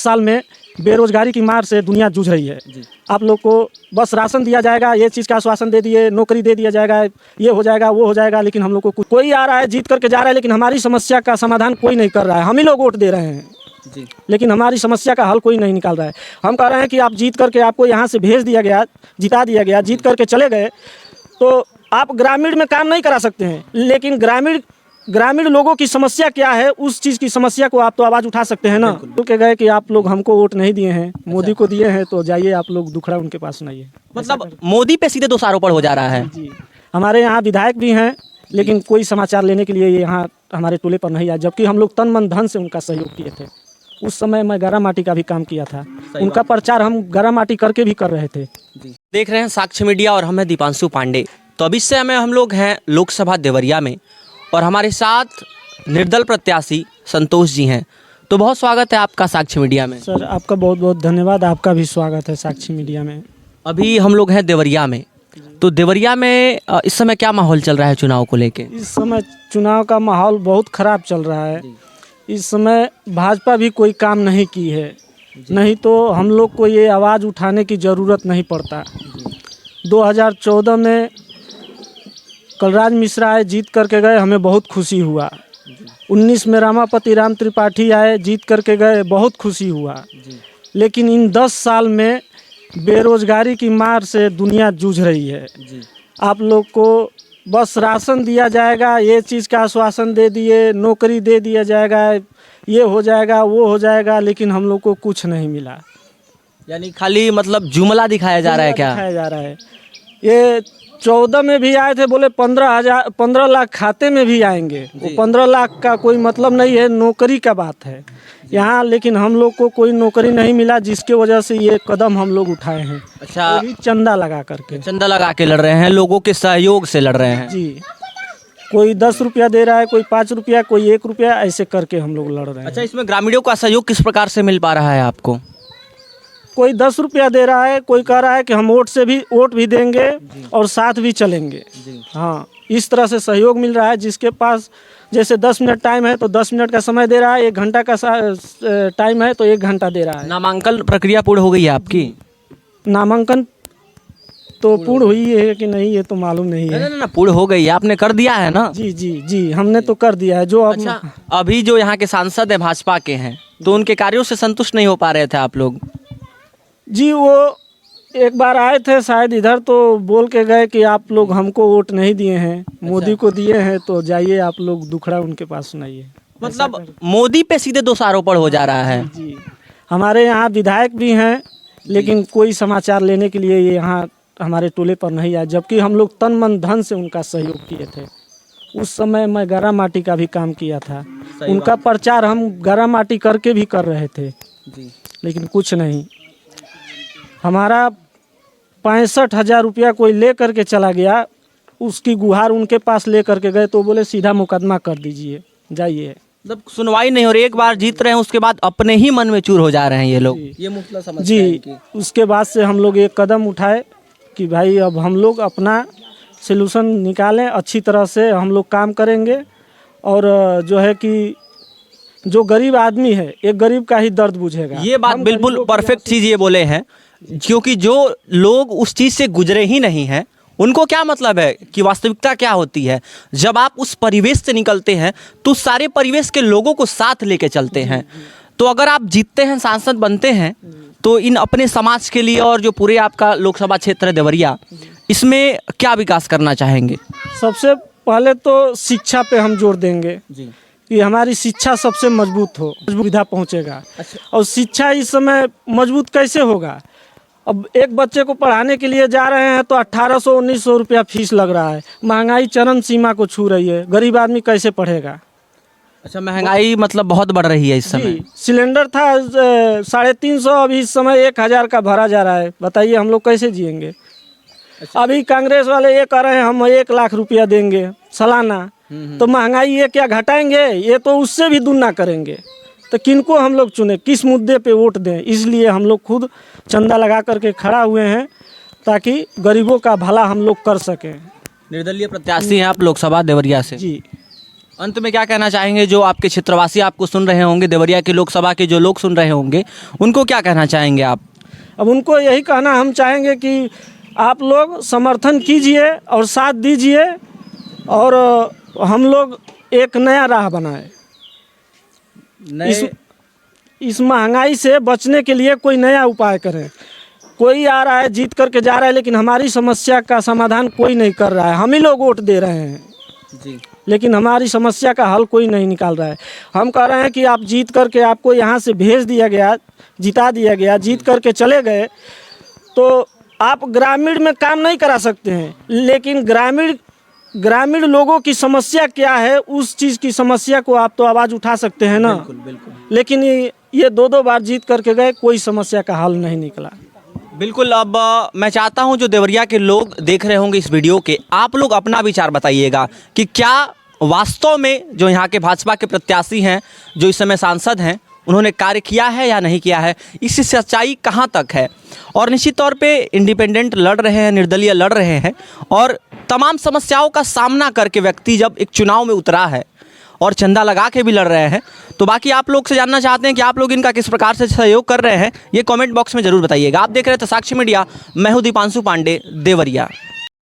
साल में बेरोजगारी की मार से दुनिया जूझ रही है। आप लोग को बस राशन दिया जाएगा, ये चीज़ का आश्वासन दे दिए, नौकरी दे दिया जाएगा, ये हो जाएगा वो हो जाएगा, लेकिन हम लोग को कोई आ रहा है जीत करके जा रहा है, लेकिन हमारी समस्या का समाधान कोई नहीं कर रहा है। हम ही लोग वोट दे रहे हैं जी, लेकिन हमारी समस्या का हल कोई नहीं निकाल रहा है। हम कह रहे हैं कि आप जीत करके आपको यहाँ से भेज दिया गया, जिता दिया गया, जीत करके चले गए तो आप ग्रामीण में काम नहीं करा सकते हैं, लेकिन ग्रामीण लोगों की समस्या क्या है, उस चीज़ की समस्या को आप तो आवाज़ उठा सकते हैं ना। बोल के गए कि आप लोग हमको वोट नहीं दिए हैं, मोदी को दिए हैं, तो जाइए आप लोग दुखड़ा उनके पास सुनाइए। मतलब मोदी पे सीधे दोषारोपण हो जा रहा है जी। हमारे यहाँ विधायक भी हैं, लेकिन कोई समाचार लेने के लिए यहाँ हमारे टोले पर नहीं आया, जबकि हम लोग तन मन धन से उनका सहयोग किए थे। उस समय मैं गरा माटी का भी काम किया था, उनका प्रचार हम गरा माटी करके भी कर रहे थे। देख रहे हैं साक्ष्य मीडिया और हम हैं दीपांशु पांडे। तो अभी इस समय हम लोग हैं लोकसभा देवरिया में और हमारे साथ निर्दल प्रत्याशी संतोष जी हैं। तो बहुत स्वागत है आपका साक्ष्य मीडिया में। सर आपका बहुत बहुत धन्यवाद, आपका भी स्वागत है साक्षी मीडिया में। अभी हम लोग हैं देवरिया में, तो देवरिया में इस समय क्या माहौल चल रहा है चुनाव को लेके? इस समय चुनाव का माहौल बहुत खराब चल रहा है। इस समय भाजपा भी कोई काम नहीं की है, नहीं तो हम लोग को ये आवाज़ उठाने की ज़रूरत नहीं पड़ता। 2014 में कलराज मिश्रा आए, जीत करके गए, हमें बहुत खुशी हुआ। 19 में रामापति राम त्रिपाठी आए, जीत करके गए, बहुत खुशी हुआ। लेकिन इन 10 साल में बेरोजगारी की मार से दुनिया जूझ रही है। आप लोग को बस राशन दिया जाएगा, ये चीज़ का आश्वासन दे दिए, नौकरी दे दिया जाएगा, ये हो जाएगा वो हो जाएगा, लेकिन हम लोग को कुछ नहीं मिला। यानी खाली मतलब जुमला दिखाया जा रहा है क्या? दिखाया जा रहा है। ये 14 में भी आए थे, बोले 15 लाख खाते में भी आएंगे। वो 15 लाख का कोई मतलब नहीं है, नौकरी का बात है यहाँ। लेकिन हम लोग को कोई नौकरी नहीं मिला, जिसके वजह से ये कदम हम लोग उठाए हैं। अच्छा, चंदा लगा करके, चंदा लगा के लड़ रहे हैं, लोगों के सहयोग से लड़ रहे हैं जी। कोई 10 रुपया दे रहा है, कोई 5 रुपया, कोई 1 रुपया, ऐसे करके हम लोग लड़ रहे हैं। अच्छा, इसमें ग्रामीणों का सहयोग किस प्रकार से मिल पा रहा है आपको? कोई 10 रुपया दे रहा है, कोई कह रहा है कि हम वोट भी देंगे और साथ भी चलेंगे। हाँ, इस तरह से सहयोग मिल रहा है। जिसके पास जैसे 10 मिनट टाइम है तो 10 मिनट का समय दे रहा है, 1 घंटा का टाइम है तो 1 घंटा दे रहा है। नामांकन प्रक्रिया पूर्ण हो गई है आपकी? नामांकन तो पूर्ण हुई है कि नहीं ये तो मालूम नहीं है। ना पूर्ण हो गई है, आपने कर दिया है ना? जी जी जी, हमने तो कर दिया है। जो अच्छा, अभी जो यहाँ के सांसद है भाजपा के हैं, तो उनके कार्यों से संतुष्ट नहीं हो पा रहे थे आप लोग? जी, वो एक बार आए थे शायद इधर, तो बोल के गए कि आप लोग हमको वोट नहीं दिए हैं, मोदी को दिए हैं, तो जाइए आप लोग दुखड़ा उनके पास सुनाइए। मतलब मोदी पे सीधे दोषारोपण हो जा रहा है। जी, हमारे यहाँ विधायक भी हैं, लेकिन कोई समाचार लेने के लिए ये यहाँ हमारे टोले पर नहीं आया, जबकि हम लोग तन मन धन से उनका सहयोग किए थे। उस समय मैं गरा माटी का भी काम किया था, उनका प्रचार हम गरा माटी करके भी कर रहे थे, लेकिन कुछ नहीं। हमारा 65,000 रुपया कोई ले करके चला गया, उसकी गुहार उनके पास ले करके गए तो बोले सीधा मुकदमा कर दीजिए, जाइए। मतलब सुनवाई नहीं हो रही, एक बार जीत रहे हैं उसके बाद अपने ही मन में चूर हो जा रहे हैं ये लोग। ये मुद्दा समझते हैं जी, उसके बाद से हम लोग एक कदम उठाए कि भाई अब हम लोग अपना सलूशन निकालें, अच्छी तरह से हम लोग काम करेंगे। और जो है कि जो गरीब आदमी है, एक गरीब का ही दर्द बुझेगा। ये बात बिल्कुल परफेक्ट चीज़ ये बोले हैं, क्योंकि जो लोग उस चीज़ से गुजरे ही नहीं हैं उनको क्या मतलब है कि वास्तविकता क्या होती है। जब आप उस परिवेश से निकलते हैं तो सारे परिवेश के लोगों को साथ लेके चलते हैं। तो अगर आप जीतते हैं, सांसद बनते हैं, तो इन अपने समाज के लिए और जो पूरे आपका लोकसभा क्षेत्र है देवरिया, इसमें क्या विकास करना चाहेंगे? सबसे पहले तो शिक्षा पे हम जोर देंगे जी, कि हमारी शिक्षा सबसे मजबूत हो, सुविधा पहुंचेगा। अच्छा। और शिक्षा इस समय मजबूत कैसे होगा? अब एक बच्चे को पढ़ाने के लिए जा रहे हैं तो 1800-1900 रुपया फीस लग रहा है। महंगाई चरम सीमा को छू रही है, गरीब आदमी कैसे पढ़ेगा? अच्छा, महंगाई मतलब बहुत बढ़ रही है इस समय। सिलेंडर था 350, अभी इस समय 1000 का भरा जा रहा है। बताइए हम लोग कैसे जिएंगे? अच्छा। अभी कांग्रेस वाले ये कह रहे हैं हम 1 लाख रुपया देंगे सालाना, तो महंगाई ये क्या घटाएंगे? ये तो उससे भी दुगना करेंगे। तो किनको हम लोग चुने, किस मुद्दे पे वोट दें? इसलिए हम लोग खुद चंदा लगा करके खड़ा हुए हैं ताकि गरीबों का भला हम लोग कर सकें। निर्दलीय प्रत्याशी हैं आप लोकसभा देवरिया से? जी। अंत में क्या कहना चाहेंगे जो आपके क्षेत्रवासी आपको सुन रहे होंगे, देवरिया के लोकसभा के जो लोग सुन रहे होंगे, उनको क्या कहना चाहेंगे आप? अब उनको यही कहना हम चाहेंगे कि आप लोग समर्थन कीजिए और साथ दीजिए और हम लोग एक नया राह बनाएं। इस महंगाई से बचने के लिए कोई नया उपाय करें। कोई आ रहा है जीत करके जा रहा है, लेकिन हमारी समस्या का समाधान कोई नहीं कर रहा है। हम ही लोग वोट दे रहे हैं जी, लेकिन हमारी समस्या का हल कोई नहीं निकाल रहा है। हम कह रहे हैं कि आप जीत करके आपको यहाँ से भेज दिया गया, जिता दिया गया, जीत करके चले गए तो आप ग्रामीण में काम नहीं करा सकते हैं, लेकिन ग्रामीण लोगों की समस्या क्या है उस चीज़ की समस्या को आप तो आवाज़ उठा सकते हैं ना। बिल्कुल। लेकिन ये दो बार जीत करके गए, कोई समस्या का हल नहीं निकला। बिल्कुल। अब मैं चाहता हूं जो देवरिया के लोग देख रहे होंगे इस वीडियो के, आप लोग अपना विचार बताइएगा कि क्या वास्तव में जो यहाँ के भाजपा के प्रत्याशी हैं, जो इस समय सांसद हैं, उन्होंने कार्य किया है या नहीं किया है, इसकी सच्चाई कहाँ तक है। और निश्चित तौर पे इंडिपेंडेंट लड़ रहे हैं, निर्दलीय लड़ रहे हैं और तमाम समस्याओं का सामना करके व्यक्ति जब एक चुनाव में उतरा है और चंदा लगा के भी लड़ रहे हैं, तो बाकी आप लोग से जानना चाहते हैं कि आप लोग इनका किस प्रकार से सहयोग कर रहे हैं, ये कमेंट बॉक्स में ज़रूर बताइएगा। आप देख रहे थे साक्षी मीडिया, मैं हूं दीपांशु पांडे, देवरिया।